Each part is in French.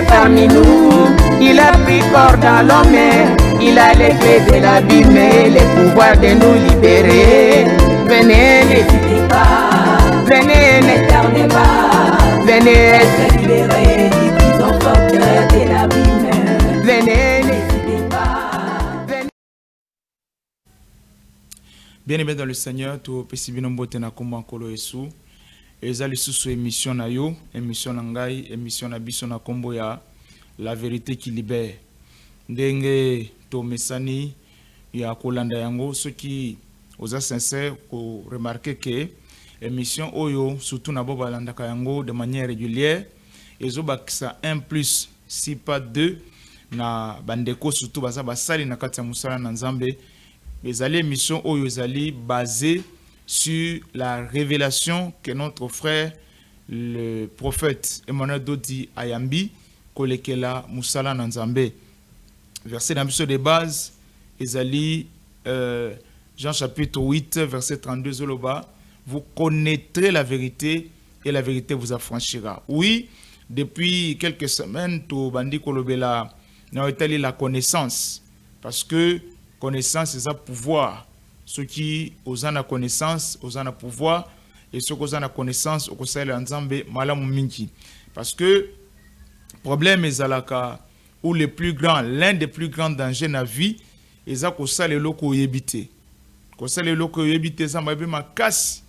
est parmi nous. Il a pris corps dans l'homme. Il a les clés de l'abîme et les pouvoirs de nous libérer. Venez, n'hésitez pas. Venez, ne tardez pas. Venez être libérés du prison porteur de l'abîme. Venez, n'hésitez pas. Venez. Bien-aimé dans le Seigneur, tout pesibino mbote na komba nkolo Yesu. Ezali susu émission na yo, émission na ngai, émission na biso na kombo ya la vérité qui libère. Ndenge to mesani ya kolanda yango soki oza sincère ko remarquer que émission oyo surtout na boba landaka yango de manière régulière ezo bakisa 1 plus si pas 2 na bandeko surtout baza basali na kati ya musala na Nzambe. Ezali émission oyo ezali basée sur la révélation que notre frère le prophète Emmanuel Dodi Ayambi kolekela musala na Nzambe. Verset d'ambition de base, ezali Jean chapitre 8, verset 32 Zoloba, vous connaîtrez la vérité et la vérité vous affranchira. Oui, depuis quelques semaines, tout bandi kolobela n'a établi la connaissance, parce que connaissance c'est ça pouvoir. Ceux qui osent la connaissance, osent le pouvoir, et ceux qui osent la connaissance, au conseil de Nzambe, malamu mingi. Parce que problème est alaka ou le plus grand, l'un des plus grands dangers de la vie, c'est que ça les locaux yébité. Que ça les locaux yébité, ça m'a ma casse.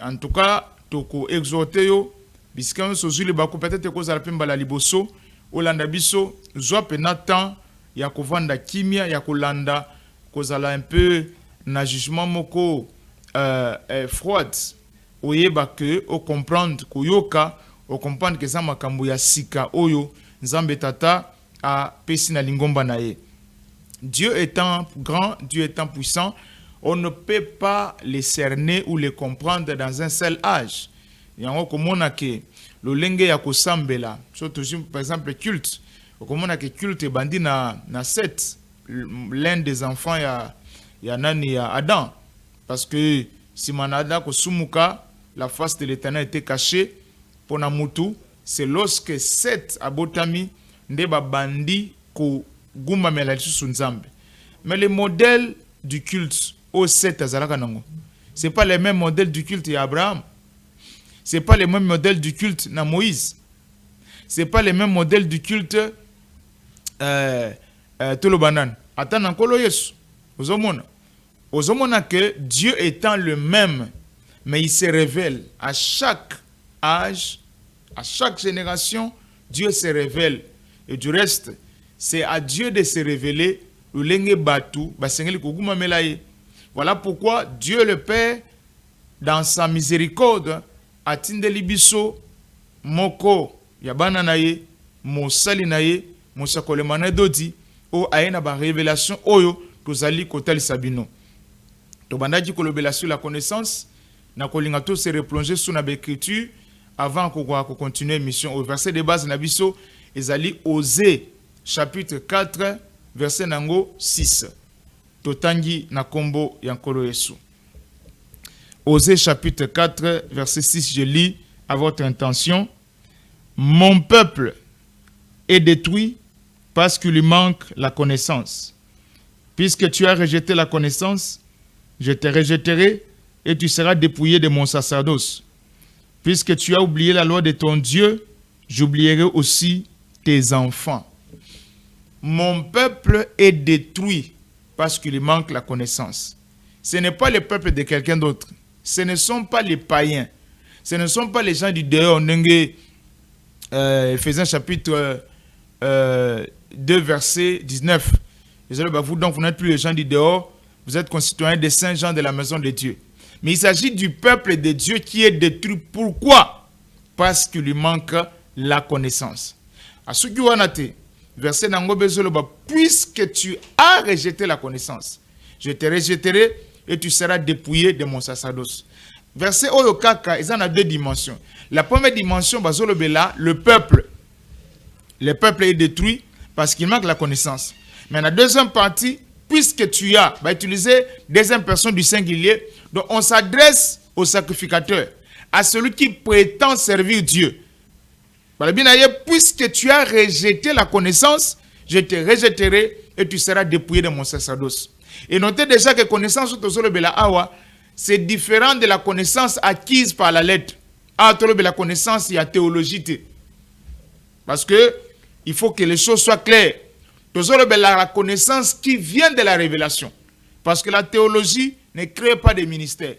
En tout cas, toko exhorté yo, puisque on se joue le bako peut-être que ça la la liboso, Olanda biso, zo penatan, ya kovanda kimia, ya kolanda, kozala un peu na jugement moko froid. Oyeba que o comprendre koyoka, o comprendre que ça makambo ya sika oyo, Nzambe tata a pesi na lingomba na ye. Dieu étant grand, Dieu étant puissant, on ne peut pas les cerner ou les comprendre dans un seul âge. Yango komona ke lo lenge ya kosambela, surtout par exemple culte. Komona ke culte bandi na Seth, l'un des enfants ya nani ya Adam, parce que si manada ko sumuka, la face de l'Éternel était cachée pour Namutu, c'est lorsque Seth abotami ndeba bandi ko gumba mela lisusu Nzambe. Mais le modèle du culte au Seth azalaka nango, c'est pas le même modèle du culte ya Abraham. C'est pas le même modèle du culte na Moïse. C'est pas le même modèle du culte Tolobanan. Attends encore Yesu. Ozomona que Dieu étant le même, mais il se révèle à chaque âge, à chaque génération, Dieu se révèle. Et du reste, c'est à Dieu de se révéler. Voilà pourquoi Dieu le Père, dans sa miséricorde, a tindeli biso moko yabana naye, mosali naye, mosakole manadodi, o aena ba révélation oyo tozali kotali sabino. To bandaki kolobela sur la connaissance, na kolinga to se replonger sur na écriture avant ko continuer mission au verset de base na biso ezali Osée chapitre 4 verset nango 6. Totangi na kombo yankolo Yesu. Osée chapitre 4 verset 6, je lis à votre intention. Mon peuple est détruit parce qu'il lui manque la connaissance. Puisque tu as rejeté la connaissance, je te rejetterai et tu seras dépouillé de mon sacerdoce. Puisque tu as oublié la loi de ton Dieu, j'oublierai aussi tes enfants. Mon peuple est détruit parce qu'il lui manque la connaissance. Ce n'est pas le peuple de quelqu'un d'autre. Ce ne sont pas les païens. Ce ne sont pas les gens du dehors. Éphésiens chapitre 2 verset 19. Vous donc, vous n'êtes plus les gens du dehors. Vous êtes concitoyens des saints gens de la maison de Dieu. Mais il s'agit du peuple de Dieu qui est détruit. Pourquoi? Parce qu'il lui manque la connaissance. À ce qui est verset puisque tu as rejeté la connaissance, je te rejetterai et tu seras dépouillé de mon sacerdoce. Verset Oyokaka, il y en a deux dimensions. La première dimension, le peuple. Le peuple est détruit parce qu'il manque la connaissance. Mais la deuxième partie, puisque tu as, utiliser deuxième personne du singulier, donc on s'adresse au sacrificateur, à celui qui prétend servir Dieu. Puisque tu as rejeté la connaissance, je te rejetterai et tu seras dépouillé de mon sacerdoce. Et notez déjà que connaissance c'est différent de la connaissance acquise par la lettre. La connaissance, il y a théologie. Parce que il faut que les choses soient claires. La connaissance qui vient de la révélation. Parce que la théologie ne crée pas de ministère.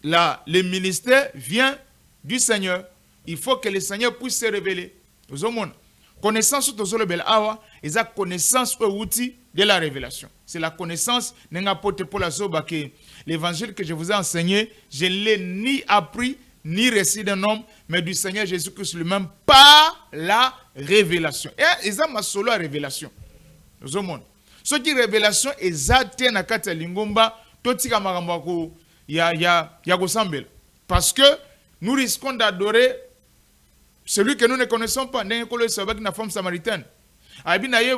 Là, le ministère vient du Seigneur. Il faut que le Seigneur puisse se révéler. Connaissance est la connaissance outil de la révélation. C'est la connaissance que l'évangile que je vous ai enseigné, je ne l'ai ni appris, ni reçu d'un homme, mais du Seigneur Jésus-Christ lui-même par la révélation. Et c'est ma solo révélation. Ce qui révélation est zate na kata lingomba totika magambo ya gosambela. Parce que nous risquons d'adorer celui que nous ne connaissons pas. Une femme samaritaine.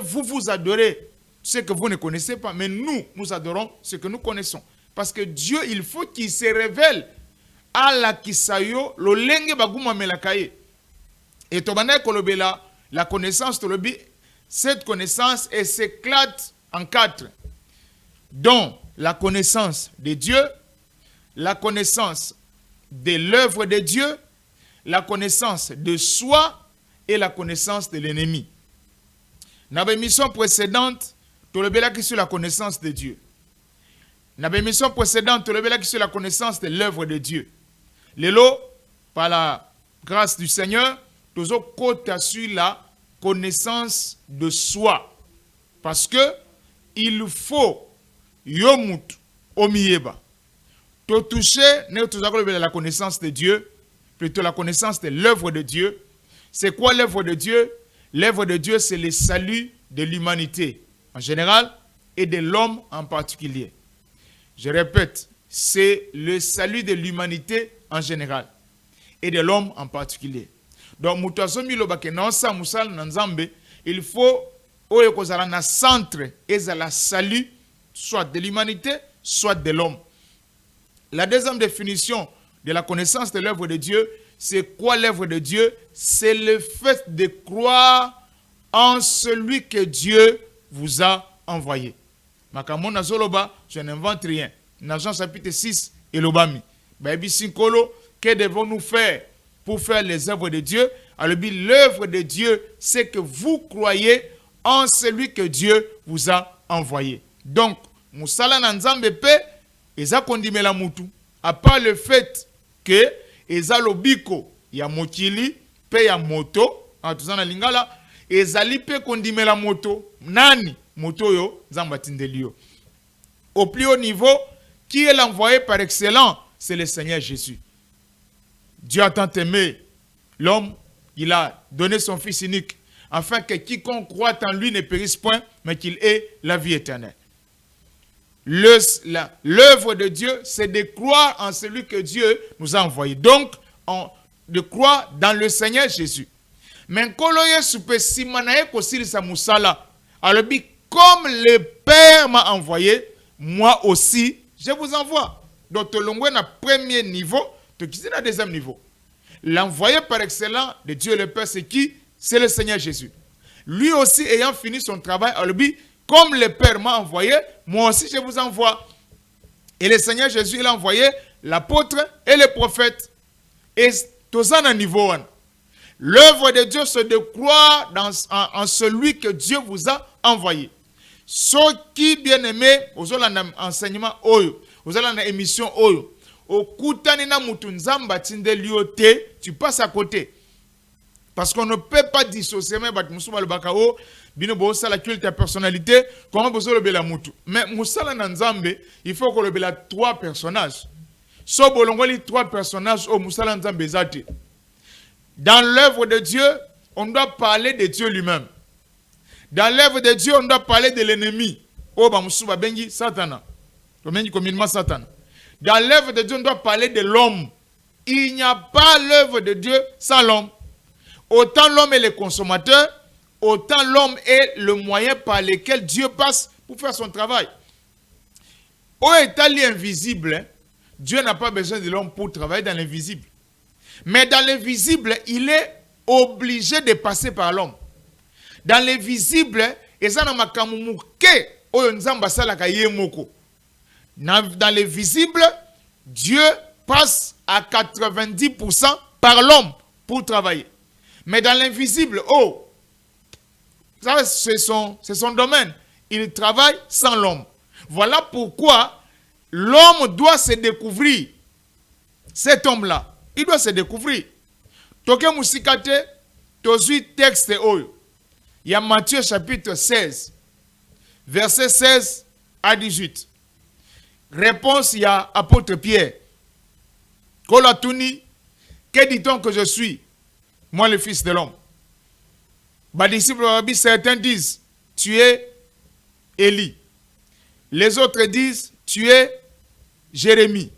Vous vous adorez ce que vous ne connaissez pas, mais nous adorons ce que nous connaissons. Parce que Dieu, il faut qu'il se révèle à la kisayo, lo lenge baguma melakaye. Et tobana kolobela, la connaissance tolobi, cette connaissance elle s'éclate en 4. Donc, la connaissance de Dieu, la connaissance de l'œuvre de Dieu, la connaissance de soi et la connaissance de l'ennemi. Dans l'émission précédente, tolobela qui sur la connaissance de Dieu. Dans l'émission précédente, tolobela qui sur la connaissance de l'œuvre de Dieu. Lelo, par la grâce du Seigneur, nous avons côté sur la connaissance de soi. Parce que il faut yomut omiyeba. To toucher, nous avons la connaissance de Dieu, plutôt la connaissance de l'œuvre de Dieu. C'est quoi l'œuvre de Dieu? L'œuvre de Dieu, c'est le salut de l'humanité en général et de l'homme en particulier. Je répète, c'est le salut de l'humanité en général et de l'homme en particulier. Donc, il faut un centre et la salut soit de l'humanité, soit de l'homme. La deuxième définition de la connaissance de l'œuvre de Dieu, c'est quoi l'œuvre de Dieu? C'est le fait de croire en celui que Dieu vous a envoyé. Makamona Zoloba, je n'invente rien. Dans Jean chapitre 6 et l'Obami. Que devons-nous faire pour faire les œuvres de Dieu? Alors, l'œuvre de Dieu, c'est que vous croyez en celui que Dieu vous a envoyé. Donc, Moussala Nanzambe pe, eza kondimela mutu. À part le fait que eza lobiko ya mokili pe ya moto, en tout ça na lingala, ezali pe kondimela moto. Nani moto yo zamba tindelio. Au plus haut niveau, qui est l'envoyé par excellence? C'est le Seigneur Jésus. Dieu a tant aimé l'homme, il a donné son Fils unique, afin que quiconque croit en lui ne périsse point, mais qu'il ait la vie éternelle. L'œuvre de Dieu, c'est de croire en celui que Dieu nous a envoyé. Donc, de croire dans le Seigneur Jésus. Mais comme le Père m'a envoyé, moi aussi, je vous envoie. Donc, le premier niveau, le deuxième niveau. L'envoyé par excellence de Dieu le Père, c'est qui? C'est le Seigneur Jésus. Lui aussi, ayant fini son travail, comme le Père m'a envoyé, moi aussi je vous envoie. Et le Seigneur Jésus, il a envoyé l'apôtre et le prophète. Et tout ça, à niveau 1. L'œuvre de Dieu, c'est de croire en celui que Dieu vous a envoyé. Ceux qui, bien aimés, vous avez un enseignement, vous avez une émission, tu passes à côté. Parce qu'on ne peut pas dissocier, mais la culte à personnalité, comment vous avez la moutou. Mais Moussala Nanzambe, il faut qu'on ait 3 personnages. So bolongoli 3 personnages au Moussala Nanzambe zati. Dans l'œuvre de Dieu, on doit parler de Dieu lui-même. Dans l'œuvre de Dieu, on doit parler de l'ennemi. Oh, bah, Moussouba Bengi, Satana. Communément Satan. Dans l'œuvre de Dieu, on doit parler de l'homme. Il n'y a pas l'œuvre de Dieu sans l'homme. Autant l'homme est le consommateur, autant l'homme est le moyen par lequel Dieu passe pour faire son travail. Au état invisible, Dieu n'a pas besoin de l'homme pour travailler dans l'invisible. Mais dans l'invisible, il est obligé de passer par l'homme. Dans les visibles, dans les visibles, Dieu passe à 90% par l'homme pour travailler. Mais dans l'invisible, ça c'est son domaine. Il travaille sans l'homme. Voilà pourquoi l'homme doit se découvrir. Cet homme-là, il doit se découvrir. Toke musikate, tozui texte oyo. Il y a Matthieu chapitre 16, verset 16 à 18. Réponse, il y a apôtre Pierre. Kolatuni, que dit-on que je suis? Moi, le fils de l'homme. Bah, disciples, certains disent, tu es Élie. Les autres disent, tu es Jérémie.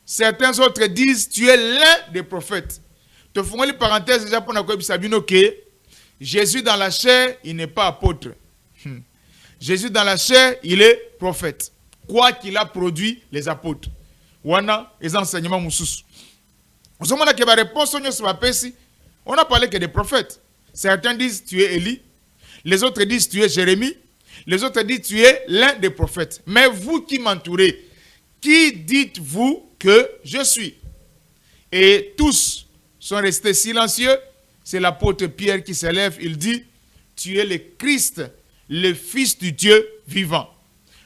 Certains autres disent, tu es l'un des prophètes. Te font les parenthèses déjà pour que Jésus dans la chair, il n'est pas apôtre. Jésus dans la chair, il est prophète. Quoi qu'il a produit les apôtres. Wana, les enseignements moussous. On a parlé que des prophètes. Certains disent, tu es Élie. Les autres disent, tu es Jérémie. Les autres disent, tu es l'un des prophètes. Mais vous qui m'entourez, qui dites-vous que je suis? Et tous sont restés silencieux. C'est l'apôtre Pierre qui s'élève. Il dit, tu es le Christ, le Fils du Dieu vivant.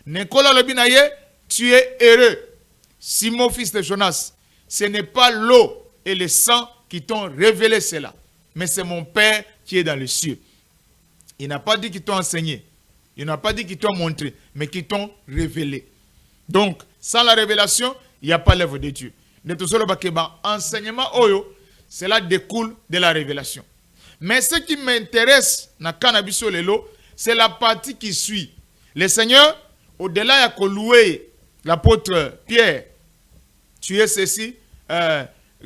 Nicolas Lobinaye, tu es heureux. Simon, fils de Jonas, ce n'est pas l'eau et le sang qui t'ont révélé cela, mais c'est mon Père qui est dans les cieux. Il n'a pas dit qu'ils t'ont enseigné. Il n'a pas dit qu'ils t'ont montré, mais qu'ils t'ont révélé. Donc, sans la révélation, il n'y a pas l'œuvre de Dieu. Enseignement, cela découle de la révélation. Mais ce qui m'intéresse dans Cannabis Lelo, c'est la partie qui suit. Le Seigneur, au-delà de louer l'apôtre Pierre, tu es ceci,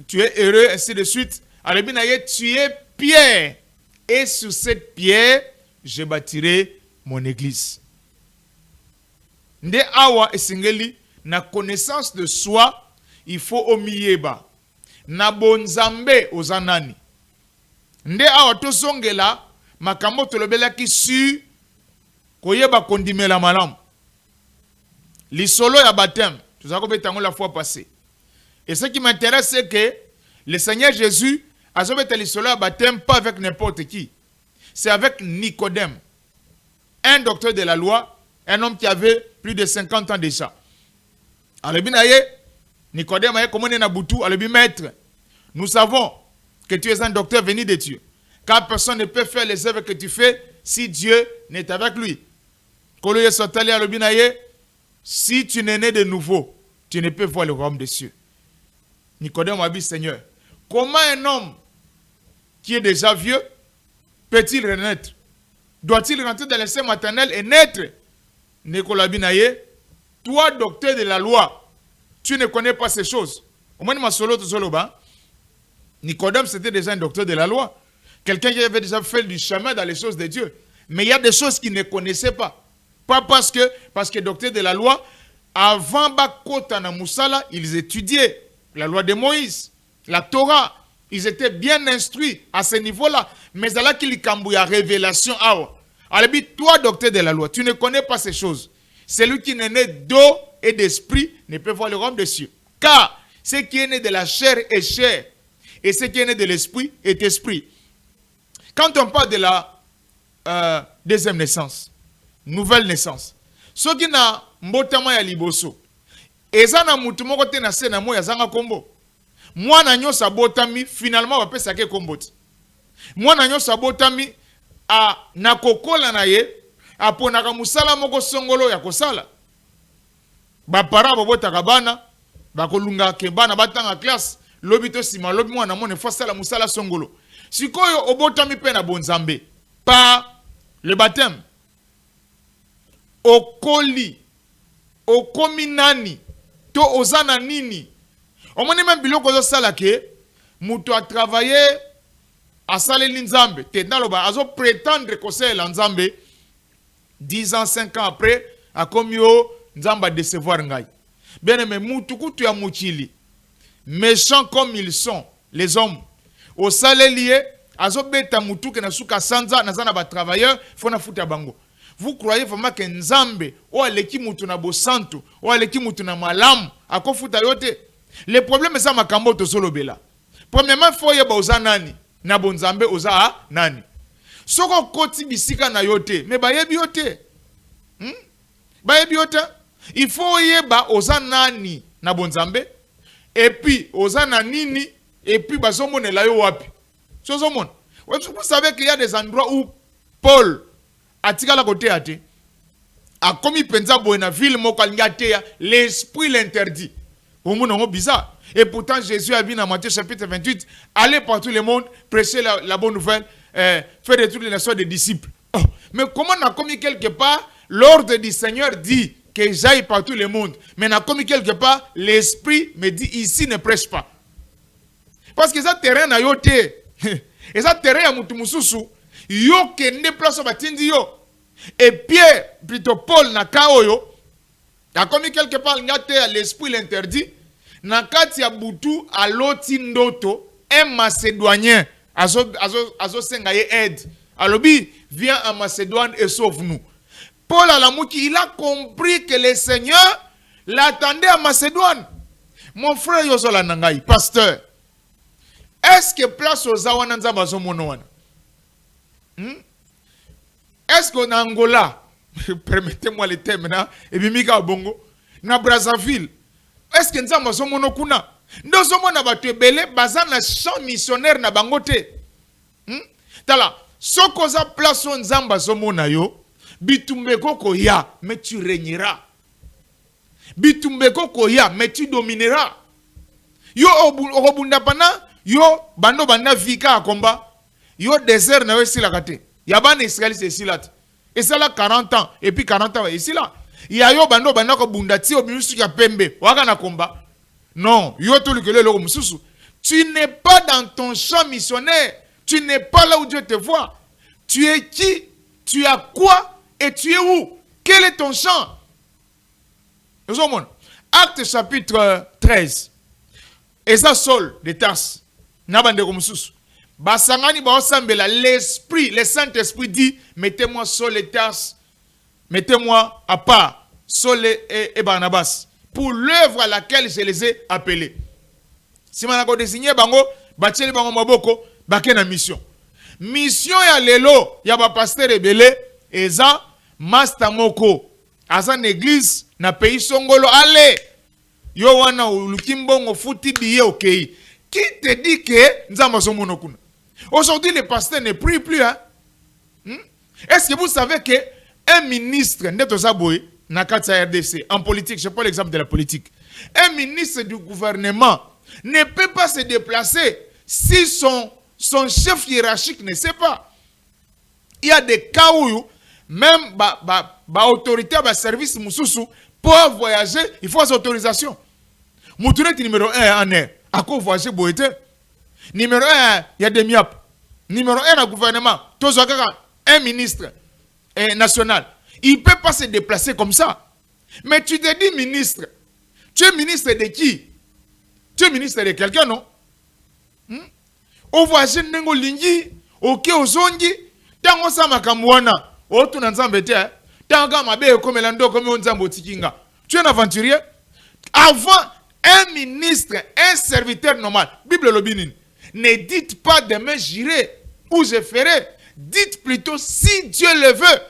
tu es heureux, ainsi de suite. Alors, tu es Pierre, et sur cette pierre, je bâtirai mon église. Nde awa esingeli, na connaissance de soi, il faut omiyeba. Na bonzambe ozanani. Nde awa tosongela, makambo tolobela ki su, koyeba kondimela malam. L'isolo ya baptême, tout ça qu'on la fois passée. Et ce qui m'intéresse, c'est que le Seigneur Jésus a sauvé l'isolo ya baptême pas avec n'importe qui. C'est avec Nicodème, un docteur de la loi, un homme qui avait plus de 50 ans déjà. Alors, Nicodème a comment on a boutou, alors maître, nous savons que tu es un docteur venu de Dieu. Car personne ne peut faire les œuvres que tu fais si Dieu n'est avec lui. Si tu n'es né de nouveau, tu ne peux voir le royaume des cieux. Nicodème a dit, Seigneur, comment un homme qui est déjà vieux peut-il renaître? Doit-il rentrer dans le sein maternel et naître? Nicolas Binaye, toi, docteur de la loi, tu ne connais pas ces choses. Au moins, Nicodème, c'était déjà un docteur de la loi. Quelqu'un qui avait déjà fait du chemin dans les choses de Dieu. Mais il y a des choses qu'il ne connaissait pas. Pas parce que docteur de la loi, avant Bakota na Moussala, ils étudiaient la loi de Moïse, la Torah. Ils étaient bien instruits à ce niveau-là. Mais là qu'il y a révélation. Alors, toi, docteur de la loi, tu ne connais pas ces choses. Celui qui n'est né d'eau et d'esprit ne peut voir le royaume des cieux. Car ce qui est né de la chair est chair. Et ce qui est né de l'esprit est esprit. Quand on parle de la deuxième naissance, nouvelle naissance, ce qui n'a mbotama ya liboso, ezana mutu moko te na se na mo ya zanga kombo. Mwana nyosa botami finalement wapesa ke komboti. Mwana nyosa botami a nakokola na ye aponaka musala moko songolo ya kosala. Ba para bobotaka bana bakolunga ke bana batanga classe lobito sima lobi mwana mone fasala musala songolo. Sikoyo obotami pe na bonzambe par le baptême. Okoli okominani to ozana nini. On m'a même biloko zo sala ke muto a travaillé à saleli nzambe te naloba azo prétendre ko sala nzambe 10 ans 5 ans après a comme yo nzamba décevoir ngai. Bien aimé mutu kutu ya muchili méchants comme ils sont les hommes au salelier azobeta mutu ke na suka sanza na zana ba travailleurs faut na futa bango. Vous croyez vraiment que Nzambe ou aleki mutu na bosantu ou aleki mutu na malamu akofuta yote? Le problème c'est makambo to solo bela. Premièrement faut yeba oza nani na bonzambe oza nani. Soko koti bisika na yote mais bayebi yote. Bayebi yote. Il faut yeba oza nani na bonzambe et puis oza na nini et puis bazomone la yo wapi. Vous savez qu'il y a des endroits où Paul atika la côté ate a commis penza boena ville moko alingatea l'esprit l'interdit. Omonongo bizarre. Et pourtant Jésus a dit dans Matthieu chapitre 28, allez par tout le monde, prêcher la bonne nouvelle, faire de toutes les nations des disciples. Oh, mais comment on a commis quelque part l'ordre du Seigneur dit que j'aille par tout le monde, mais on a commis quelque part l'esprit me dit ici ne prêche pas. Parce que ça terrain na yote. Et ça terrain ya mutu mususu yo kende place batindi yo. Et Pierre plutôt Paul na kaoyo a commis quelque part ngate l'esprit l'interdit na kati ya butu aloti ndoto un macédonien azo senga ye aide. Alobi viens en Macédoine et sauve-nous. Paul Alamuki il a compris que le Seigneur l'attendait à Macédoine. Mon frère Yosola Nangai pasteur, est-ce que place aux Awana Nzamba Zomonoana? Est-ce qu'en Angola, permettez-moi le thème, et Mimika Bongo, na Brazzaville, est-ce que Nzamba Zomono Kuna? Nous sommes na batebele, bazan na champ missionnaire na bangote. Tala, sokoza place aux Nzamba Zomona yo, bitumbeko koya, mais tu régneras. Bitumbeko koya, mais tu domineras. Yo obunda pana, yo bando banda vika akomba, yo désert na wesi la kate. Yaban Israël c'est ici là. Et ça là 40 ans et puis 40 ans ici là. Ya yo bando banda ko bunda ti obinusu ya pembe, waka na komba. Non, yo to lukele lo mususu. Tu n'es pas dans ton champ missionnaire. Tu n'es pas là où Dieu te voit. Tu es qui? Tu as quoi? Et tu es où? Quel est ton champ? Acte chapitre 13. Et ça Saul de Tarse. Nabande Romusus. Basangani ba osambela l'esprit, le Saint-Esprit dit mettez-moi Saul et Tarse. Mettez-moi à part Saul et Barnabas pour l'œuvre à laquelle je les ai appelés. Si manako désigné bango, bacheli bango maboko, bakena mission. Mission ya lelo ya ba pasteur ebele eza master moko. Azan église na pays songolo ale. Yo wana ulukimbongo futi biye okei. Qui te dit que nzamba somono kuna? Aujourd'hui les pasteurs ne prient plus hein? Est-ce que vous savez que un ministre neto zaboy na kati RDC en politique, je prends l'exemple de la politique. Un ministre du gouvernement ne peut pas se déplacer si son chef hiérarchique ne sait pas. Il y a des cas où même autorité, service mususu pour voyager, il faut autorisation. Moutourette numéro 1 en air. À quoi voyager boite? Numéro 1, il y a des MIAP. Numéro 1 au gouvernement, un ministre national. Il ne peut pas se déplacer comme ça. Mais tu te dis ministre. Tu es ministre de qui? Tu es ministre de quelqu'un, non? Au voyage n'engo lingi, ok ozongi, tango sa makamwana, o tu nanzambe te, tango mabe comme lando comme onzambo tikinga. Tu es un aventurier. Avant un ministre, un serviteur normal, Bible lobinin, ne dites pas demain j'irai ou je ferai. Dites plutôt si Dieu le veut.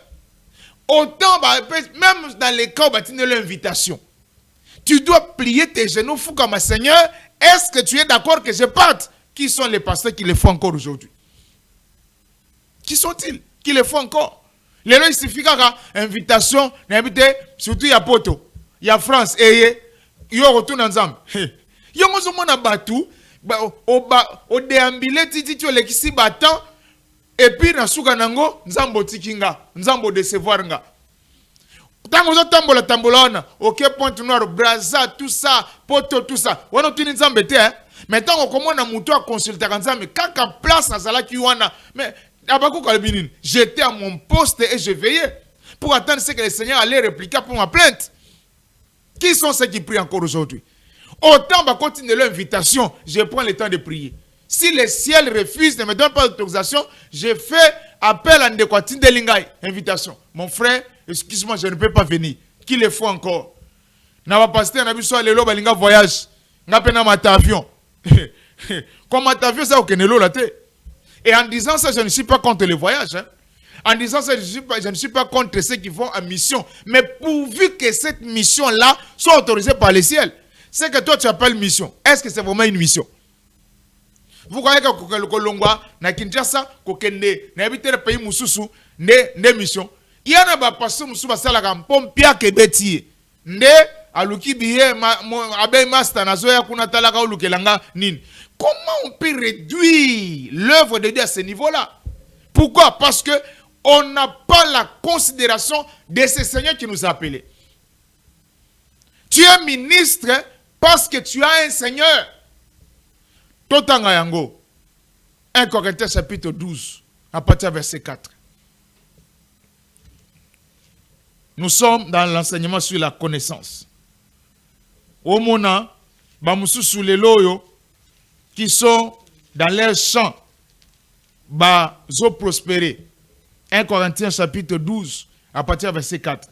Autant, même dans les cas où tu as l'invitation, tu dois plier tes genoux fou comme un Seigneur. Est-ce que tu es d'accord que je parte? Qui sont les pasteurs qui le font encore aujourd'hui? Qui sont-ils qui le font encore? Les gens, il suffit qu'à invitation, surtout il y a Poto, il y a France, et il y a retourne ensemble. Il y a un batou, au déambulé, tu as l'équipe battant. Et puis, na suka nango, nzambo tikinga, nzambo décevoir nga. Tango zo tambola wana, ok, Pointe Noire, Brazza, tout ça, Poto, tout ça. Wana tuni nzambe te, hein. Mais tango komo na muto a consulter nzambe, kaka place na zala ki wana. Mais, abakou kalbinin, j'étais à mon poste et je veillais pour attendre ce que le Seigneur allait répliquer pour ma plainte. Qui sont ceux qui prient encore aujourd'hui? Autant, bah, continuer l'invitation, je prends le temps de prier. Si le ciel refuse, ne me donne pas d'autorisation, je fais appel à Ndekwatine de Lingay. Invitation. Mon frère, excuse-moi, je ne peux pas venir. Qu'il le faut encore. Na va passer na biso lelo balinga voyage. Nga pena mata avion. Comme mata avion ça okenelo la te. Et en disant ça, je ne suis pas contre le voyage. Hein. En disant ça, je ne suis pas contre ceux qui vont en mission. Mais pourvu que cette mission-là soit autorisée par le ciel. C'est que toi tu appelles mission. Est-ce que c'est vraiment une mission? Vous croyez que le Kolongwa, na Kinshasa, kokende, na habité le pays Moussousou, ne mission. Il y a un pasteur Moussou basala kam pompia kebeti. Nde aluki biye abe master na zoya kuna talaka ulukelanga nini. Comment on peut réduire l'œuvre de Dieu à ce niveau-là? Pourquoi? Parce que on n'a pas la considération de ce Seigneur qui nous a appelés. Tu es ministre parce que tu as un Seigneur. Totanga yango. 1 Corinthiens chapitre 12, à partir du verset 4. Nous sommes dans l'enseignement sur la connaissance. Au mona, bamusu sous les loyaux qui sont dans leur champ, zo prospérer. 1 Corinthiens chapitre 12, à partir du verset 4.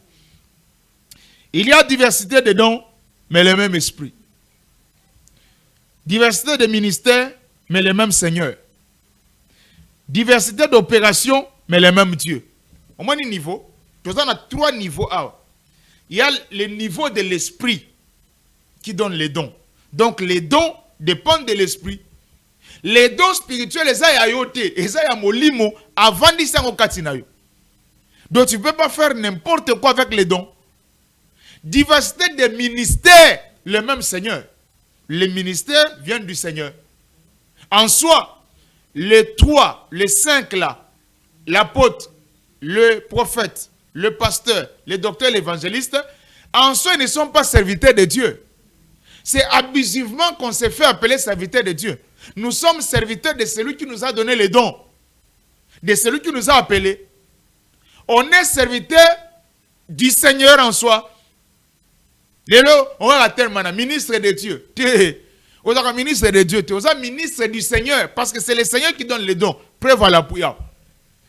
Il y a diversité de dons, mais le même esprit. Diversité de ministères, mais le même Seigneur. Diversité d'opérations, mais le même Dieu. Au moins, niveau. On a 3 niveaux. Il y a le niveau de l'esprit qui donne les dons. Donc, les dons dépendent de l'esprit. Les dons spirituels, les ayote, les molimo, avant d'y katinayo. Donc, tu ne peux pas faire n'importe quoi avec les dons. Diversité de ministères, le même Seigneur. Les ministères viennent du Seigneur. En soi, les 3, les 5 là, l'apôtre, le prophète, le pasteur, le docteur, l'évangéliste, en soi, ils ne sont pas serviteurs de Dieu. C'est abusivement qu'on s'est fait appeler serviteurs de Dieu. Nous sommes serviteurs de celui qui nous a donné les dons, de celui qui nous a appelés. On est serviteurs du Seigneur en soi. On va la terme, ministre de Dieu. On est ministre de Dieu. On est ministre du Seigneur. Parce que c'est le Seigneur qui donne les dons. Preuve à l'appui.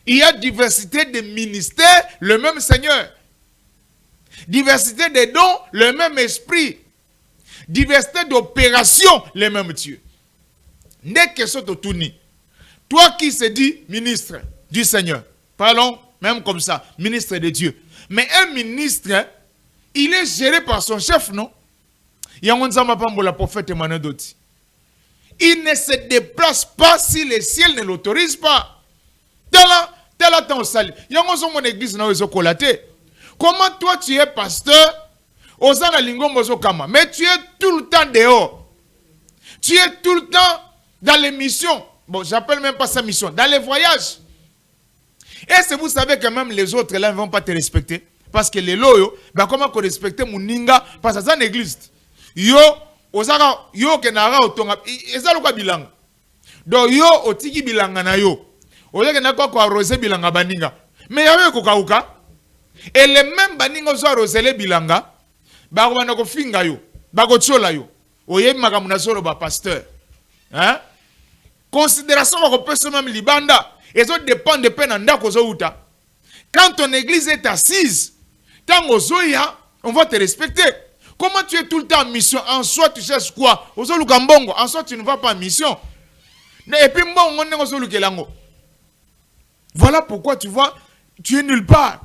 Il y a diversité de ministères, le même Seigneur. Diversité de dons, le même esprit. Diversité d'opérations, le même Dieu. N'est que ce tourni. Toi qui se dis ministre du Seigneur. Parlons même comme ça, ministre de Dieu. Mais un ministre, il est géré par son chef, non? Il y a un prophète Emmanuel Doti. Il ne se déplace pas si le ciel ne l'autorise pas. Tel attend au salut. Il y a mon église dans les ocolatés. Comment toi tu es pasteur, Osana Lingombo Zokama, mais tu es tout le temps dehors. Tu es tout le temps dans les missions. Bon, j'appelle même pas ça mission, dans les voyages. Est-ce que vous savez que même les autres là ne vont pas te respecter? Parce que les loyaux, ben comment qu'on respecte mon ninga? Parce que c'est une église. Yo, osaka, yo kenara otonga, ezalo kwa bilanga. Donc yo otiki bilanga na yo. Oye kenako kwa arroser bilanga baninga. Mais yawe kokauka. Et les mêmes baninga ozo arroser bilanga, ba ko ko finga yo, ba ko tchola yo. Oye makamuna solo ba pasteur. Hein? Considération qu'on peut se même libanda. Et ça dépend de peine en dako zo uta. Quand ton église est assise, on va te respecter. Comment tu es tout le temps en mission? En soi, tu cherches quoi? En soi, tu ne vas pas en mission. Et puis, voilà pourquoi tu vois, tu es nulle part.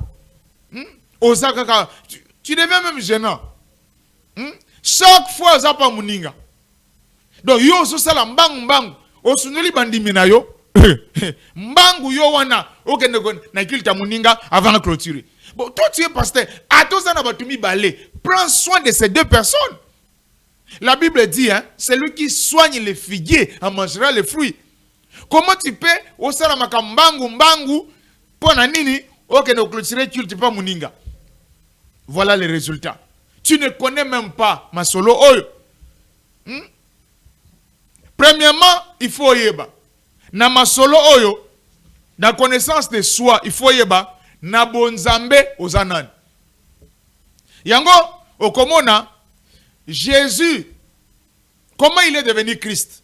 Tu deviens même gênant. Chaque fois, ça pas moninga. Donc, yo, so sala mbang. Osunuli bandimina yo. Mbangu yo wana okende na kilta muninga avant de clôturer. Bon, toi tu es pasteur, à tous en abatumi balé, prends soin de ces 2 personnes. La Bible dit, hein, celui qui soigne les figuiers en mangera les fruits. Comment tu peux osala mbangu pour nini okende clôturer kilta pas muninga? Voilà les résultats. Tu ne connais même pas ma solo oyo. Premièrement, il faut yeba. Na masolo oyo, na connaissance de soi, il faut yeba, na bonzambe ozanan. Yango, okomona, Jésus, comment il est devenu Christ?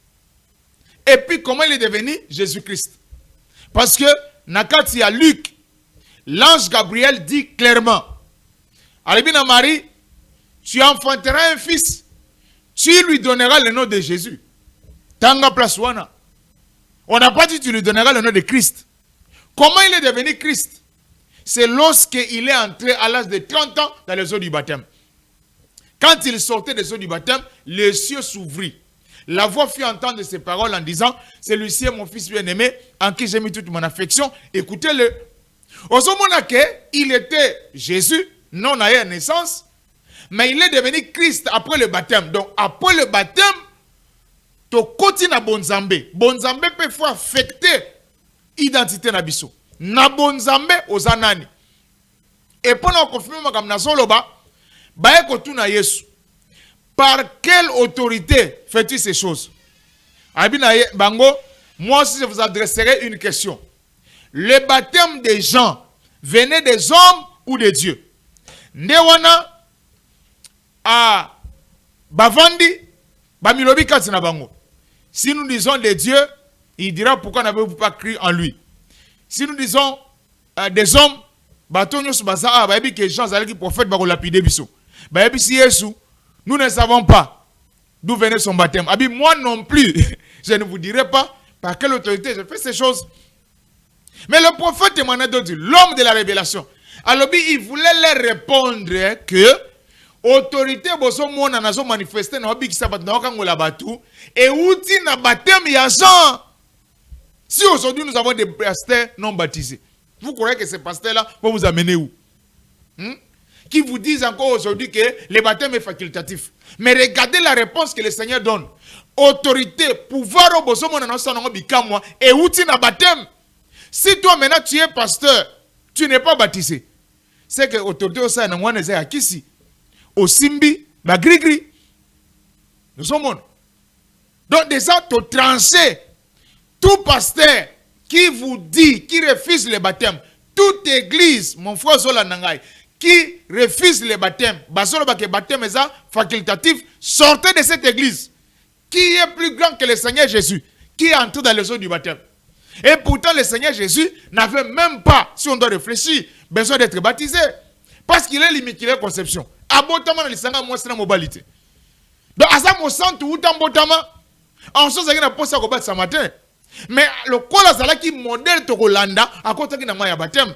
Et puis comment il est devenu Jésus-Christ? Parce que, quand il y a Luc, l'ange Gabriel dit clairement, Alibina Marie, tu enfanteras un fils, tu lui donneras le nom de Jésus. Tanga Plaswana. On n'a pas dit que tu lui donneras le nom de Christ. Comment il est devenu Christ? C'est lorsqu'il est entré à l'âge de 30 ans dans les eaux du baptême. Quand il sortait des eaux du baptême, les cieux s'ouvrirent. La voix fit entendre ses paroles en disant, celui-ci est mon fils bien-aimé, en qui j'ai mis toute mon affection, écoutez-le. Au moment où il était Jésus, non à la naissance, mais il est devenu Christ après le baptême. Donc après le baptême, tu continues à Bonzambe. Bonzambe peut faire affecter l'identité de Bisso. Na Bonzambe aux anani. Et pendant qu'on confirme comme Nazoloba, baye kotuna Yesu. Par quelle autorité fais-tu ces choses? Bango, moi aussi je vous adresserai une question. Le baptême des gens venait des hommes ou des dieux? Ndewana a Bavandi, Bamilobi Katsina Bango. Si nous disons des dieux, il dira pourquoi n'avez-vous pas cru en lui. Si nous disons des hommes, que Jean Zalaki prophète va lapider biso. Si Yesu, nous ne savons pas d'où venait son baptême. Moi non plus, je ne vous dirai pas par quelle autorité je fais ces choses. Mais le prophète dit, l'homme de la révélation, alors il voulait leur répondre que autorité boso mona nazo manifester na obi kisabat na okangola batu et outi na baptême ya Jean. Si aujourd'hui nous avons des pasteurs non baptisés, vous croyez que ces pasteurs-là vont vous amener où? Qui vous disent encore aujourd'hui que le baptême est facultatif. Mais regardez la réponse que le Seigneur donne. Autorité, pouvoir au boso mona nazo na bikamwa et outi na baptême. Si toi maintenant tu es pasteur, tu n'es pas baptisé. C'est que autorité au sein na mwana za akisi. Au Simbi, ba gris-gris. Nous sommes. Donc déjà, tu tranché. Tout pasteur qui vous dit, qui refuse le baptême, toute église, mon frère Zola Nangai, qui refuse le baptême, le baptême est facultatif, sortez de cette église. Qui est plus grand que le Seigneur Jésus, qui est entré dans les eaux du baptême. Et pourtant, le Seigneur Jésus n'avait même pas, si on doit réfléchir, besoin d'être baptisé. Parce qu'il est l'immaculée conception. Abotama na lisanga mwasi na mobilité. Donc asa mo santu uta mbotama en chose na posa ko batsa matin. Mais le kola zala ki modèle to kolanda akota ki na maya baptême.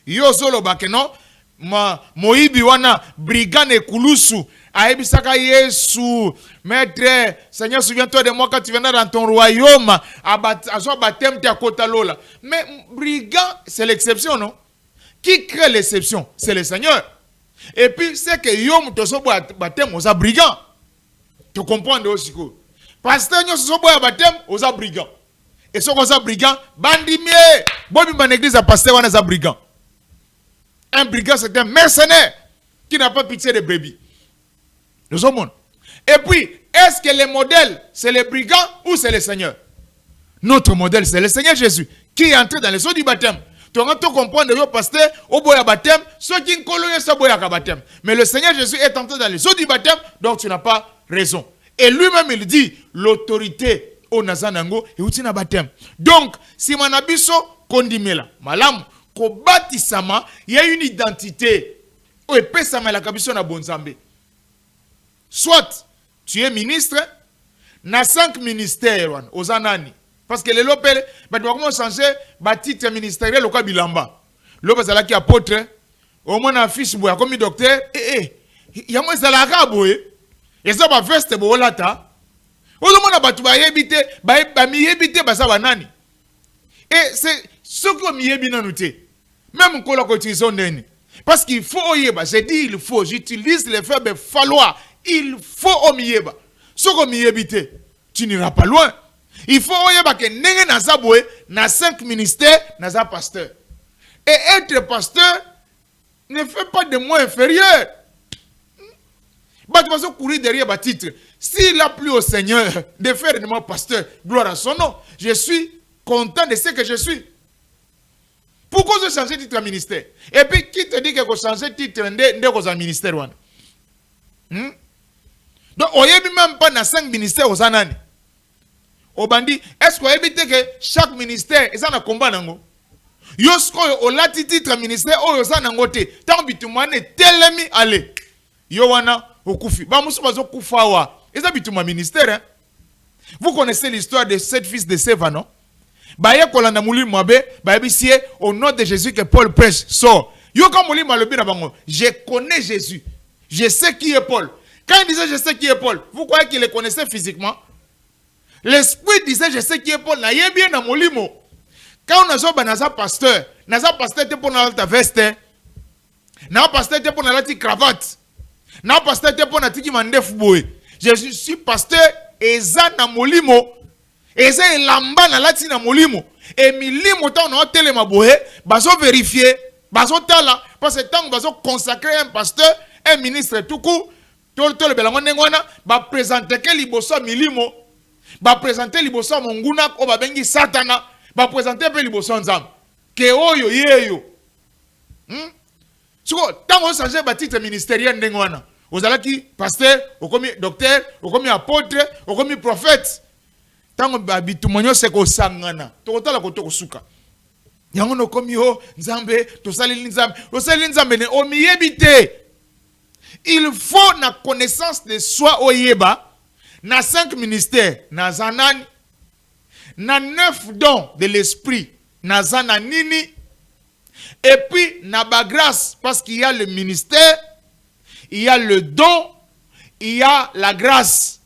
Yo solo bakeno moibi wana brigane kulusu aebisaka Yesu. Maître, Seigneur, souviens-toi de moi quand tu viendras dans ton royaume. Azo baptême te akota lola. Mais brigand, c'est l'exception, non? Qui crée l'exception? C'est le Seigneur. Et puis, c'est que Yom Toso baptême aux brigands. Tu comprends aussi que pasteur nous sommes baptême aux brigands. Et ce qu'on a brigands, bandimier, Bobby ban église à pasteur on a brigands. Un brigand c'est un mercenaire qui n'a pas pitié des brebis. Nous sommes. Et puis, est-ce que le modèle c'est les brigands ou c'est le Seigneur? Notre modèle c'est le Seigneur Jésus qui est entré dans les eaux du baptême. Tu vas comprendre le pasteur au boya baptême, ceux qui ne connaissent pas boya baptême. Mais le Seigneur Jésus est entré dans les eaux du baptême, donc tu n'as pas raison. Et lui-même il dit l'autorité au Nazanango et outi na baptême. Donc si manabiso kondimela, malam ko batisama, il y a une identité. O epesama la kabiso na bonzambe. Soit tu es ministre, na 5 ministères aux anani. Parce que les lopes, comment changer le titre ministériel au cas bilamba. L'opé c'est là qui apôtre, au moins un fiche boya comme docteur. Il y a moins de la raboye. Et ça va veste bolata. Au moins batu ba yebite, ba mi yebite ba sa banani. Et c'est ce que mi yebina nouté. Même qu'on la utilisation neni. Parce qu'il faut yeba, j'ai dit il faut, j'utilise le verbe falloir. Il faut au mi yeba. Ce que mi yebite, tu n'iras pas loin. Il faut que nenge naza boye na 5 ministères naza pasteur. Et être pasteur ne fait pas de moi inférieur. Bah tu vas courir derrière ma titre. S'il a plu au Seigneur de faire de moi pasteur, gloire à son nom. Je suis content de ce que je suis. Pourquoi je change de titre à ministère? Et puis qui te dit que je change de titre de ministère? Donc on y a même pas na 5 ministères aux anani. Obandi, est-ce qu'on évite que chaque ministère est un combat nango? Yosko au lati titre ministère o yosa nangote. Tant bitumane telemi ale. Yowana okufi. Ba musu bazo kufawa. Eza bituma ministère hein. Vous connaissez l'histoire de 7 fils de Séva, non? Baye kolanda muli mwabe, baye bisie au nom de Jésus que Paul prêche. Sort. Yoka muli malobi na bango. Je connais Jésus. Je sais qui est Paul. Quand il disait je sais qui est Paul, vous croyez qu'il le connaissait physiquement? L'esprit disait je sais qui est Paul. Na yebien na molimo. Quand on a zoba naza pasteur te pour ta veste, na pasteur te pour la cravate, na pasteur te pour na tiki mandef boy. Je suis pasteur eza na molimo, eza elamba na lati na molimo. Et milimo ta on a telema boye, bazo vérifier, bazo tala, parce que tant bazo consacrer un pasteur, un ministre tout court, tout le belango nengwana, ba présenter que liboso milimo, ba présenter liboso monguna o ba bengi satana. Va présenter peu liboso nzambe ke oyo yeyo siko tango changer ba titre ministériel ndenge wana ozalaki pasteur okomi docteur okomi apôtre okomi prophète tango ba bitumonyo se ko sangana tokotala ko tokosuka yango no komi o nzambe tosali nzambe ne omiyebite. Il faut na connaissance de soi oyeba na 5 ministères na zanani na 9 dons de l'esprit, naza na nini, et puis na ba grâce, parce qu'il y a le ministère, il y a le don, il y a la grâce.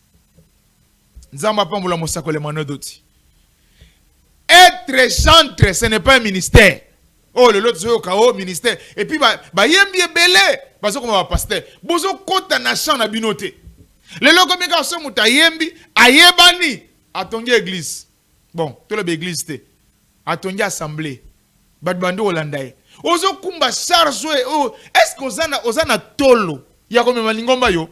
Nzamba pambola mosako le manodoti. Être chantre, ce n'est pas un ministère. Oh, le lot zo kao ministère. Et puis ba yembi belé, parce que va pasteur. Bozo kota na chant na binote. Le loko mika so muta yembi ayebani atongi église. Bon, tout le église te. Atongi assemblée. Badbando Holandaye. Ozo kumba charge oh, est-ce que ozana tolo ya comme malingomba yo?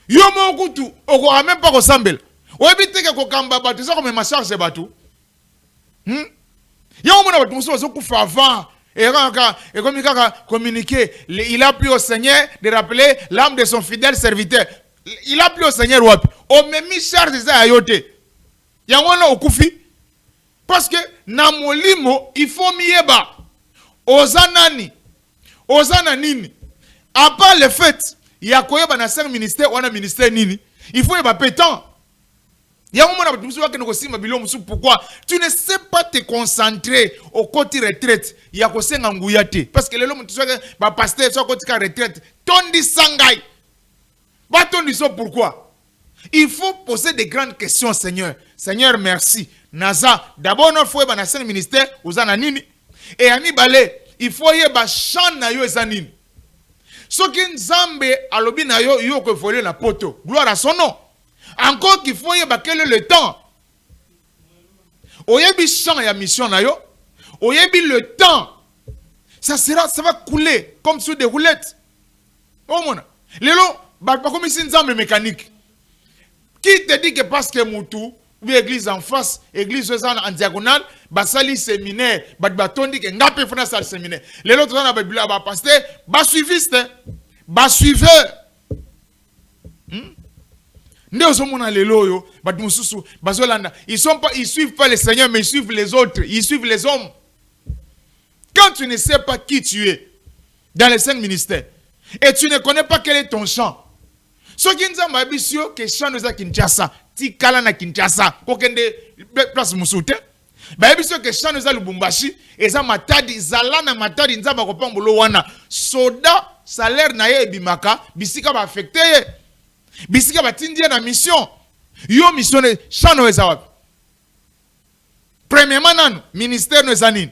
Yo mo kutu, oko même pas ko sambel. Oebite ke ko kamba batu, ça comme ma charge batu. Yo mo na batu muso kufa avant. Et comme il communiqué, il a plu au Seigneur de rappeler l'âme de son fidèle serviteur. Il a plu au Seigneur wap. O memi charge ça ayote. Yangona okufi parce que na molimo il faut mieba ozanani ozana nini à part le fait ya koyeba na 5 ministères wana ministère nini il faut yeba pétant yangona batusu wakene ko sima bilo musu. Pourquoi tu ne sais pas te concentrer au côté retraite ya ko senga nguya te parce que lelo mutu soka ba pasteur so côté retraite tondi sangai ba tondi so. Pourquoi il faut poser des grandes questions. Seigneur, Seigneur, merci. Naza, d'abord, il faut y 5 ministères, uzana nini. Et anibale, il faut y avoir chan na yo ezanini. Ce qui nzambe alobi na yo yo que voler la poto. Gloire à son nom. Encore qu'il faut y avoir quel est le temps. Oyebi chan ya mission na yo. Oyebi le temps. Ça va couler comme sur des roulettes. Oh mon. Lelo, ba comme si nzambe mécanique. Qui te dit que parce que Moutou, ou église en face, église en diagonale, basali séminaire, batondi que ngape fona sal séminaire. Les autres on a babila ba pasteur, ba suiviste, ba suiveur. Nde ozomona lelo yo, bat mususu, bazolanda, ils suivent pas le Seigneur mais ils suivent les autres, ils suivent les hommes. Quand tu ne sais pas qui tu es dans les 5 ministères et tu ne connais pas quel est ton champ. Ce qui nous a mabisio que champ nous a Kinshasa, tikala na Kinshasa, kokende place musute. Ba bisio que champ nous a Lubumbashi, eza matadi zalana matadi nzaba ko pambulo wana. Soda salaire na ye bimaka, bisika ba affecté. Bisika ba tindia na mission. Yo mission champ no eza wapi? Premièrement nanu, ministère no ezanini.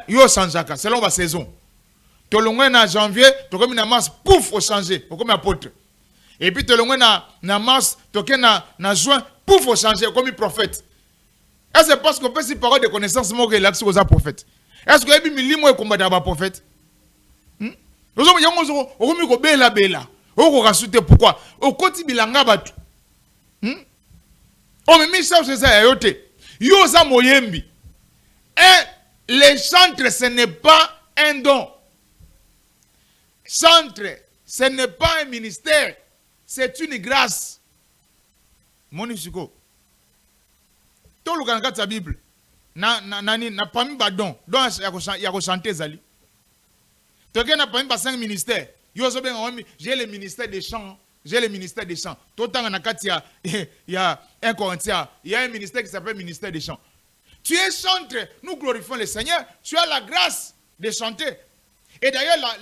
Yo sanjaka selon la saison. Tolongwe na janvier, tokomi na mars, pouf, au changer, comme apôtre. Et puis tolongwe na mars, tokomi na juin, pouf, au changer, comme prophète. Est-ce que parce qu'on peut si parole de connaissance, moi, relax aux prophètes? Est-ce que y a mis limo et combat d'aba prophète? Nous sommes yongo, on remet ko bela bela. On ko rasute pourquoi? Au koti bilanga batu. On me met ça c'est ça yote. Yo za moyembi. Les chantres, ce n'est pas un don. Chantre, ce n'est pas un ministère, c'est une grâce. Monisuko. to luka na sa Bible na pami ba don ya ko chanter zali to ke na pami ba 5 ministères yo so ben j'ai le ministère des chants, j'ai le ministère des chants. Tout temps na kati il y a un Corinthien, il y a un ministère qui s'appelle ministère des chants. Tu es chanteur, nous glorifions le Seigneur, tu as la grâce de chanter. Et d'ailleurs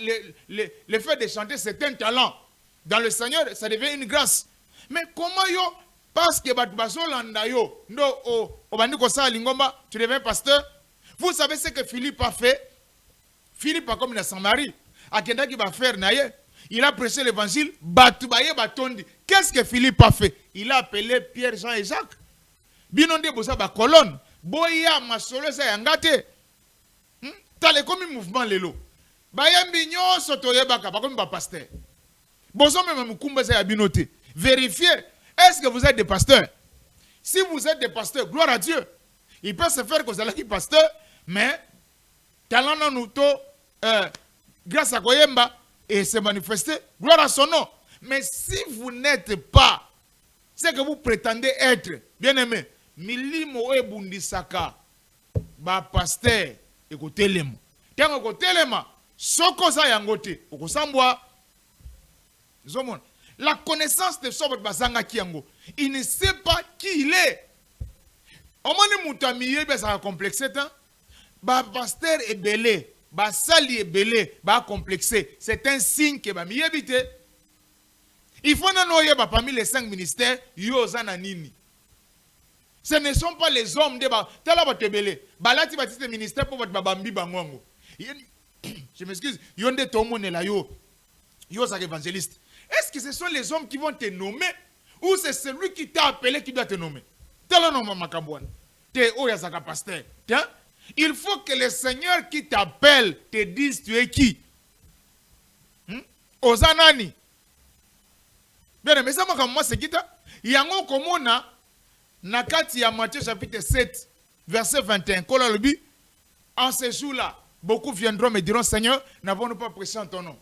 le fait de chanter c'est un talent. Dans le Seigneur, ça devient une grâce. Mais comment yo parce que basolanda yo ndo obandi ko sa lingomba, tu deviens pasteur. Vous savez ce que Philippe a fait? Philippe a comme la Samarie. Akenda qui va faire naye. Il a prêché l'évangile. Batondi. Qu'est-ce que Philippe a fait? Il a appelé Pierre, Jean et Jacques. Binonde bosa ba colonne. Boya masolo sa yangate. Tale comme mouvement lelo. Bayambi nyonso toyebaka ba comme ba pasteur. Bozo même mukumba sa binoté. Vérifiez. Est-ce que vous êtes des pasteurs? Si vous êtes des pasteurs, gloire à Dieu. Il peut se faire que vous allez pasteur, mais talent dans nous grâce à Koyemba, et se manifester, gloire à son nom. Mais si vous n'êtes pas ce que vous prétendez être, bien aimé, milimo e bundisaka, ba pasteur, écoutez-le. Tiens, écoutez-le, soko sa yangote, okosambwa, zomon. La connaissance de Sobot Bazanga Kiango, il ne sait pas qui il est. Au moins, Moutamiye, ça a complexé, ba pasteur est belé. Ba sali est belé, ba complexé. C'est un signe que ba miyebite. Il faut n'anoyer ba parmi les 5 ministères, yozana nini. Ce ne sont pas les hommes de ba tala ba te belé. Ba lati ba tite ministère pour votre babambi bangongo. Je m'excuse, yonde tomone la yo sa évangéliste. Est-ce que ce sont les hommes qui vont te nommer ou c'est celui qui t'a appelé qui doit te nommer? Tala no mamakambouane. Te oyazaka pasteur. Tiens. Il faut que le Seigneur qui t'appelle te dise tu es qui. Ozanani. Bien, mais ça m'a c'est qui ta? Yango komona nakati ya Matthieu chapitre 7 verset 21. En ce jour-là, beaucoup viendront me diront Seigneur, n'avons-nous pas prêché en ton nom?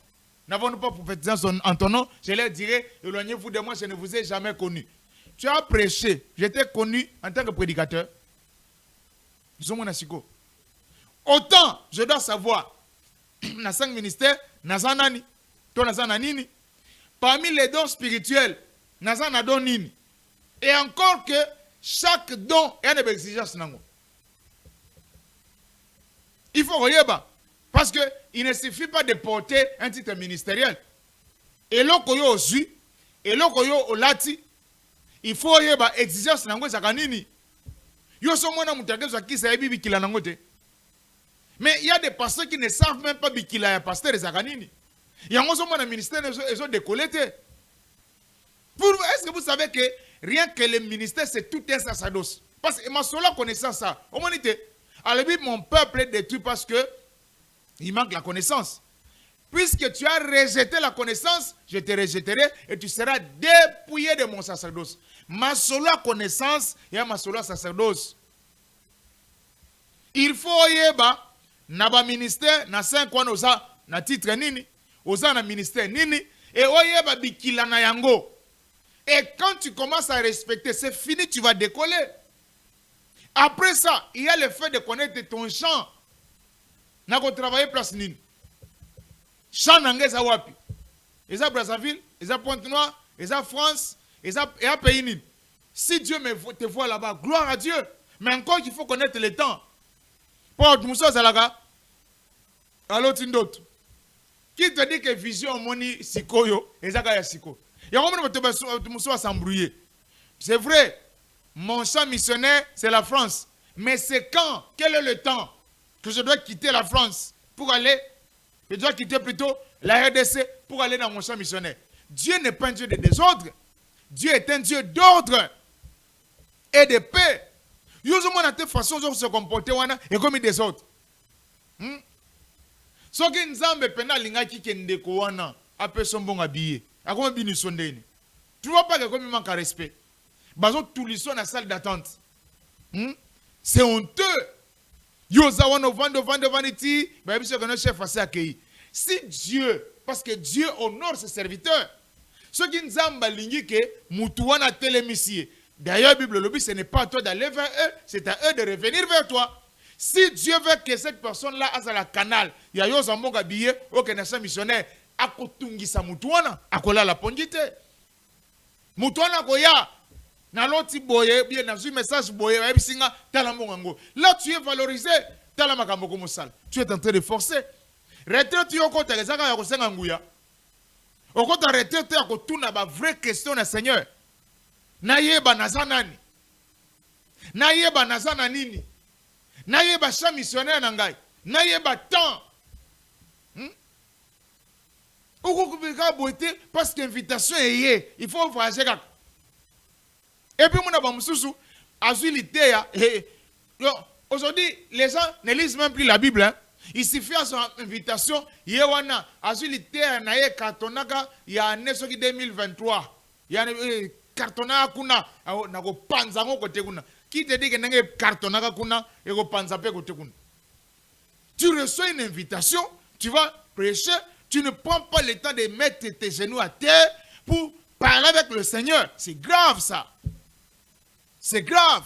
N'avons-nous pas prophétisé en ton nom? Je leur dirai, éloignez-vous de moi, je ne vous ai jamais connu. Tu as prêché, j'étais connu en tant que prédicateur. Autant je dois savoir, na 5 ministères, nazanani, to nazananini, parmi les dons spirituels, nazanadon nini. Et encore que chaque don a des exigences. Il faut regarder, parce qu'il ne suffit pas de porter un titre ministériel. Et là, il y a aussi, et là, il y a lati, il faut regarder exigence nango zakanini. Yo so mona mutagezo akisa ebi bikila nangote. Mais il y a des pasteurs qui ne savent même pas bikila ya pasteur zakanini. Yango so mona ministère ils ont décolleté. Est-ce que vous savez que rien que le ministère c'est tout un sacerdoce? Parce que ma seule connaissance ça. Au moins alors mon peuple est détruit parce que il manque la connaissance. Puisque tu as rejeté la connaissance, je te rejetterai et tu seras dépouillé de mon sacerdoce. Ma seule connaissance et ma seule sacerdoce. Il faut yeba na ba ministère na 5 ans oza na titre nini, oza na ministère nini et oyeba bikila na yango. Et quand tu commences à respecter, c'est fini, tu vas décoller. Après ça, il y a le fait de connaître ton champ. Na ko travailler place nini. Champ nangeza wapi? Eza Brazzaville, eza Pointe-Noire, eza France, eza pays nini. Si Dieu te voit là-bas, gloire à Dieu. Mais encore il faut connaître le temps. Pour Moussa Zalaga, alors tu d'autres. Qui te dit que vision moni sikoyo, ezaka ya siko. Il y a un s'embrouiller. C'est vrai, mon champ missionnaire, c'est la France. Mais c'est quand? Quel est le temps que je dois quitter la France pour aller? Je dois quitter plutôt la RDC pour aller dans mon champ missionnaire. Dieu n'est pas un Dieu de désordre. Dieu est un Dieu d'ordre et de paix. Yozomon a tes façons de se comporter et comme des autres. Ce qui nous a pena lingaki kendeko wana après son bon habillé. A comment bini sondeni. Tu vois pas que comme il manque à respect. Bazo tout le son à salle d'attente. C'est honteux. Yozawan vendre vanity, bah bien sûr que notre chef a accueilli. Si Dieu, parce que Dieu honore ses serviteurs. Ce qui nous a balingi que mutuana télémissier. D'ailleurs, Bible lobby, ce n'est pas à toi d'aller vers eux, c'est à eux de revenir vers toi. Si Dieu veut que cette personne-là aille à la canal, il y a yo zambonga billet, aucun missionnaire, akotungisa mutuana, akola la pondite. Mutuana koya, na loti boye, bien na un message boye, singa talamongo. Là tu es valorisé, talamakambo comme sale. Tu es en train de forcer. Retraite yo kota les zaka ya kosenga nguya. Okota retraite ya kotuna ba vraie question na Seigneur. Na yeba nazanani. Na yeba nazana nini. Na yeba cha missionnaire na ngai. Na yeba temps. Parce qu'invitation est yé. Il faut voyager. Et puis, mon abamoussou, aujourd'hui, les gens ne lisent même plus la Bible. Hein. Il suffit à son invitation. Yewana, azulité, naye kartonaka, il y a année 2023. Il y a kartonaka kuna, nako panzango kote kuna. Qui te dit que nenge kartonaka kuna, et ko panzape kote kuna. Tu reçois une invitation, tu vas prêcher. Tu ne prends pas le temps de mettre tes genoux à terre pour parler avec le Seigneur. C'est grave ça. C'est grave.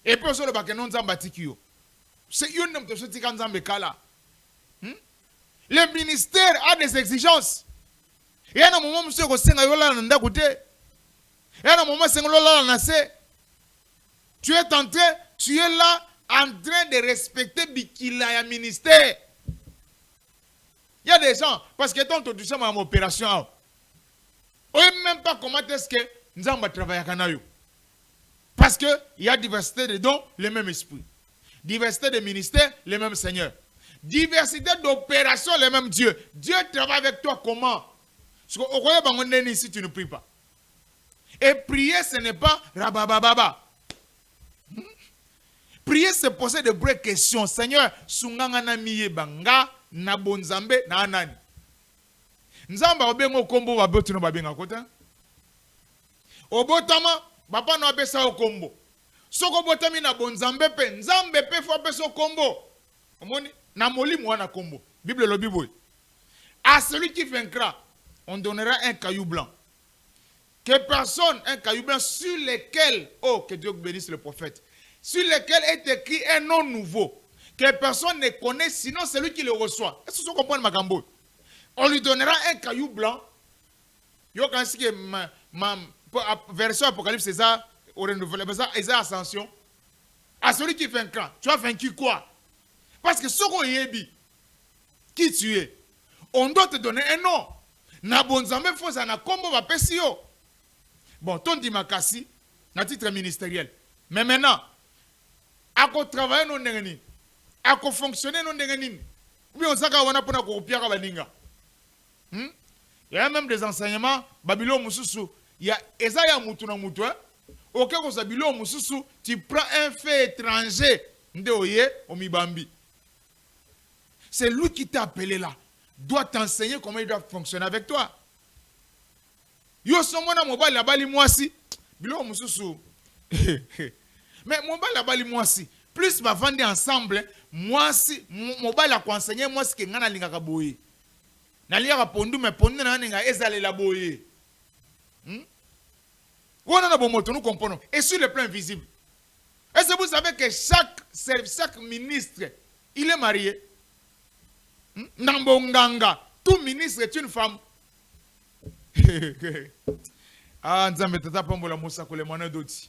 Et puis, on va dire c'est une de ces le ministère a des exigences. Il y a un moment où tu es tenté, tu es là en train de respecter Bikila ministère. Il y a des gens, parce que quand tu es en opération, on ne sait même pas comment est-ce que nous allons travailler avec eux. Parce qu'il y a diversité de dons, le même esprit. Diversité de ministères, le même Seigneur. Diversité d'opérations, le même Dieu. Dieu travaille avec toi comment? Parce que ici, tu ne pries pas. Et prier, ce n'est pas rabababa. Prier, c'est poser de vraies questions. Seigneur, sunganga miye banga. Na bonzambe na anani nzamba obengo kombo baboti no babenga kota obotama bapa no abesa okombo soko botami na bonzambe pe nzambe pe fo abesa okombo omoni na molimo wana kombo Bible lobi boy à celui qui vaincra on donnera un caillou blanc que personne un caillou blanc sur lequel oh que Dieu bénisse le prophète sur lequel est écrit un nom nouveau que personne ne connaît, sinon celui qui le reçoit. Est-ce que vous comprenez ma gambo? On lui donnera un caillou blanc. Yo quand c'est que ma version Apocalypse, c'est ça, au renouvelé, c'est ça, ascension. À celui qui vaincra, tu as vaincu quoi? Parce que ce qu'on y qui tu es, on doit te donner un nom. Na bonzambe faut ça na combo va pesio. Bon, ton dit makasi, na titre ministériel. Mais maintenant, à quoi travailler non n'engani? À quoi fonctionner non n'engani? Oui, on sait qu'on a pour copier la baninga. Il y a même des enseignements, Babylone Moussou, il y a Esaïa Moutouna Moutoua. Ok, quand Babylone Moussou, tu prends un fait étranger, Ndeoye, Omibambi. C'est lui qui t'a appelé là. Doit t'enseigner comment il doit fonctionner avec toi. Yo somona mobile la bali mwasi. Bilo Moussou. Mais mobile la bali mwasi. Plus va vendre ensemble, mwasi mobile la ko enseigner mwasi ke ngana linga ka boye. Na liya pondu mais pondu na ninga ezale la boye. On a bon moto, nous comprenons. Et sur le plan visible. Est-ce que vous savez que chaque ministre, il est marié? Nambonganga, tout ministre est une femme. Ah, nzambe tata pambola musa kule mwana doti.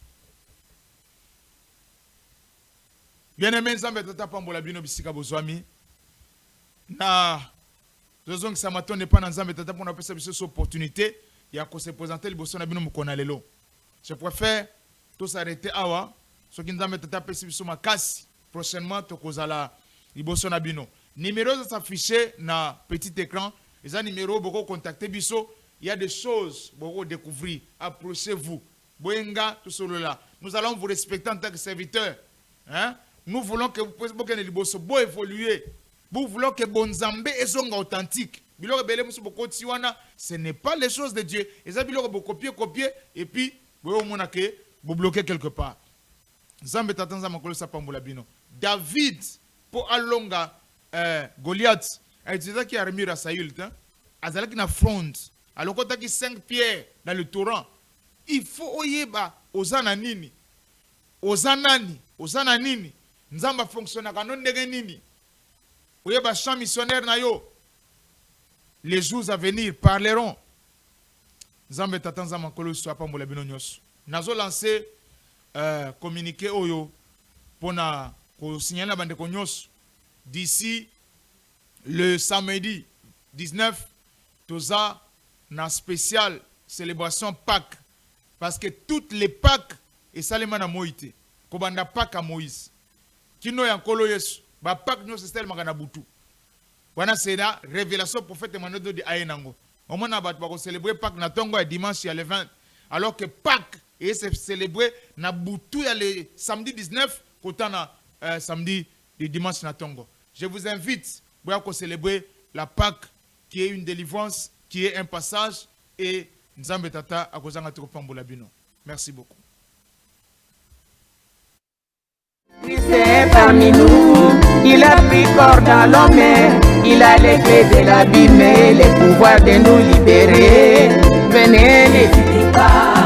Bien aimé nzambe tata pambola bino bisika bozwami. Na zozong samaton n'est pas nzambe tata pour appeler cette opportunité, il y a qu'on se présenter le bosso na bino mukona lelo. Je préfère tout s'arrêter awa. Ce qui nous a mis à taper sur ma casse prochainement, tu kozala liboso na bino. Numéro s'afficher na petit écran. Les numéros beaucoup contacter biso. Il y a des choses beaucoup découvrir. Approchez-vous. Boenga tout solo là. Nous allons vous respecter en tant que serviteur. Hein? Nous voulons que vous puissiez beaucoup liboso beau évoluer. Nous voulons que bonzambe ezonga authentique. Biloko belé musu boko tiwana, ce n'est pas les choses de Dieu. Et ça biloko boko copier et puis vous bloquez quelque part. David, pour Alonga, Goliath, il qui a remis à Saül, il a front, alors qu'il a 5 pierres dans le torrent. Il faut oyeba ozana nini, ozanani, ozana nini, nzamba fonctionne kano ndenge nini. Oyeba champ missionnaire na yo. Les jours à venir parleront. Nzambe tata nzamba makolo so apambola bino nyonso. Nazo lancer communiqué oyo pona ko signaler bande ko nyonso. D'ici le samedi 19 toza na spécial célébration Pâques parce que toutes les Pâques et salema na moïté ko banda Pâques à Moïse. Kino ya nkolo Yesu ba Pâques nyonso c'est tellement na butu. Wana c'est la révélation prophète Emmanuel de Ayenango. Au moins na ba célébrer Pâques na tongo ya dimanche ya le 20 alors que Pâques et c'est célébré na butu ya le samedi 19 kotana samedi et dimanche na tongo. Je vous invite à célébrer la Pâques qui est une délivrance, qui est un passage et Nzambe tata a kozanga tropambola bino. Merci beaucoup. C'est parmi nous, il a pris corps dans l'homme, il a les clés de l'abîme, les pouvoirs de nous libérer. Venez, n'hésitez pas.